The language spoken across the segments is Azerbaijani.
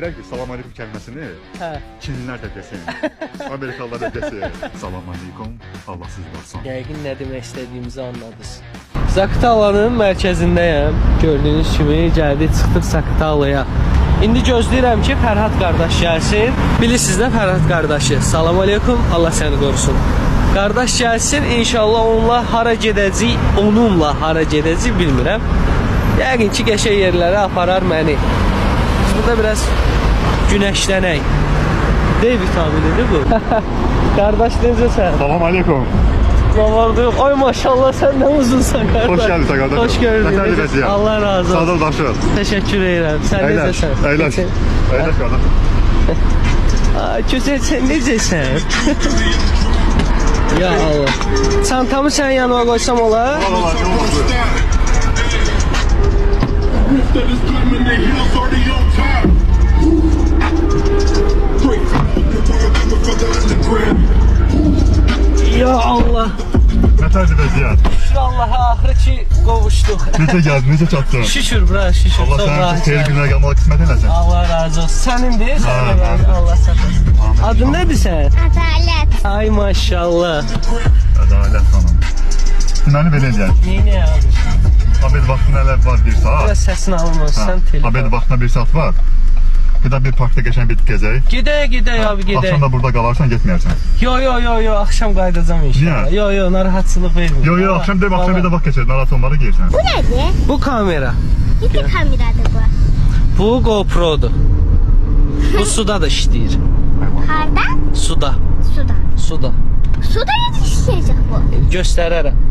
Belki salam aleyküm kelimesini Hə. Çinliler de desin, Amerikalılar da desin. Salam aleyküm, Allah siz varsın. Yəqin nə demək istədiyimizi anladınız. Zaqatalanın mərkəzindəyəm. Gördüyünüz kimi gəldik, çıxdıq Zaqatalaya. İndi gözləyirəm ki, Fərhad qardaş gəlsin. Bilirsiniz də Fərhad qardaşı. Salam aleyküm, Allah səni qorusun. Qardaş gəlsin, inşallah onunla hara gedəcək, onunla hara gedəcək bilmirəm. Yəqin ki, qəşəng yerlərə aparar məni. Burada biraz güneşlənək. D vitaminidir bu. Qardaş necəsən? Salam aleyküm. Zamanında yok. Ay maşallah senden uzunsan kardeş. Hoş geldin kardeşim. Hoş gördük. Nətər vəziyyət? Allah razı olsun. Sağ ol daşır. Teşekkür ederim. Sen necəsən? Əyləş. Əyləş qardaş. Ay güzel, sen necəsən? Ya Allah. Çantamı sen yanıma koysam olar? Olar. Ya Allah. Nətərdir vəziyyət? Şükür Allah'a axırı ki qovuşduq. Necə gəldin, necə çatdın? Şükür bura, şükür. Allah sənin xeyir günlər gəlməli qismət eləsin. Allah razı olsun. Sənindir, Hə, Allah sənin. Adın nədir sən? Adalet. Ay maşallah. Ədalət xanım. Deməli belə eləyək. Neynə abi? Abed vaxtına ələ var 1 saat. Biraz səsini alınırsan telefon. Abed vaxtına 1 saat var. Bir də bir parkda qəşəng bir gəzək. Gedək abi, gedək. Axşam da burada qalarsan, getməyərsən. Yo, axşam qayıdacam inşallah. Niyə? Yo, narahatçılıq vermir. Yo, axşam deyim, axşam bir də vaxt keçir. Narahat olmalı geyirsən. Bu nedir? Bu kamera. Ne kameradır bu? Bu GoPro'dur. Bu suda da işləyir. Harda? Suda. Suda. Suda. Suda necə işləyəcək bu? Göstərərəm.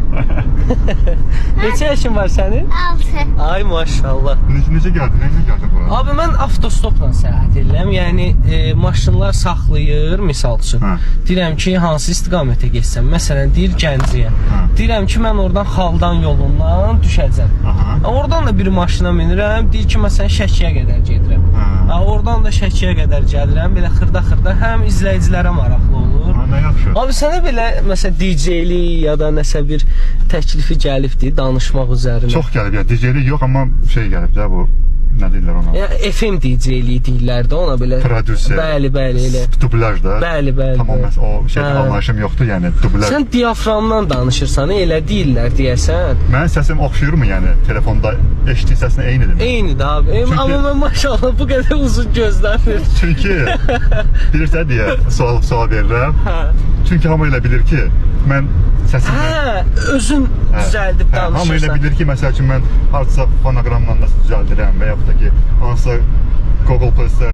Neçə yaşın var sənin? 6. Ay maşallah. Necə gəldin, necə gəldin bura? Abi mən avtostopla səyahət edirəm. Yəni maşınlar saxlayır, misal üçün. Deyirəm ki, hansı istiqamətə getsəm. Məsələn, deyir Gəncəyə. Deyirəm ki, mən oradan Xaldan yolundan düşəcəm. Oradan da bir maşına minirəm. Deyir ki, məsələn, Şəkiyə qədər gedirəm. Oradan da Şəkiyə qədər gəlirəm. Belə xırda-xırda həm izləyicilərə maraqlı olur. Nə yaxşı. Abi sənə belə məsələn DJ-lik ya da nəsə bir təklifi gəlibdi danışmaq üzərində. Çox gəlib ya, DJ-lik yox, amma şey gəlib də bu, nə deyirlər ona? Ya FM DJ-lik deyirlər də ona belə. Prodüser. Bəli, elə. Dublaj da. Bəli. Tamam, o şey anlayışım yoxdur, yəni dublaj. Sən diaframdan danışırsan, elə deyirlər deyəsən. Mənim səsim oxşuyurmu yəni telefonda eşitdiyi səsinə eynidir? Eynidir abi. Amma mən maşallah bu qədər uzun gözləmir. Çünki bilirsən deyə sual verirəm. Çünki hamı elə bilir ki, mən səsimi... Özün düzəldib danışırsan. Hamı elə bilir ki, məsəl üçün mən hansısa fonoqramla da düzəldirəm və yaxud da ki, hansısa Google Plus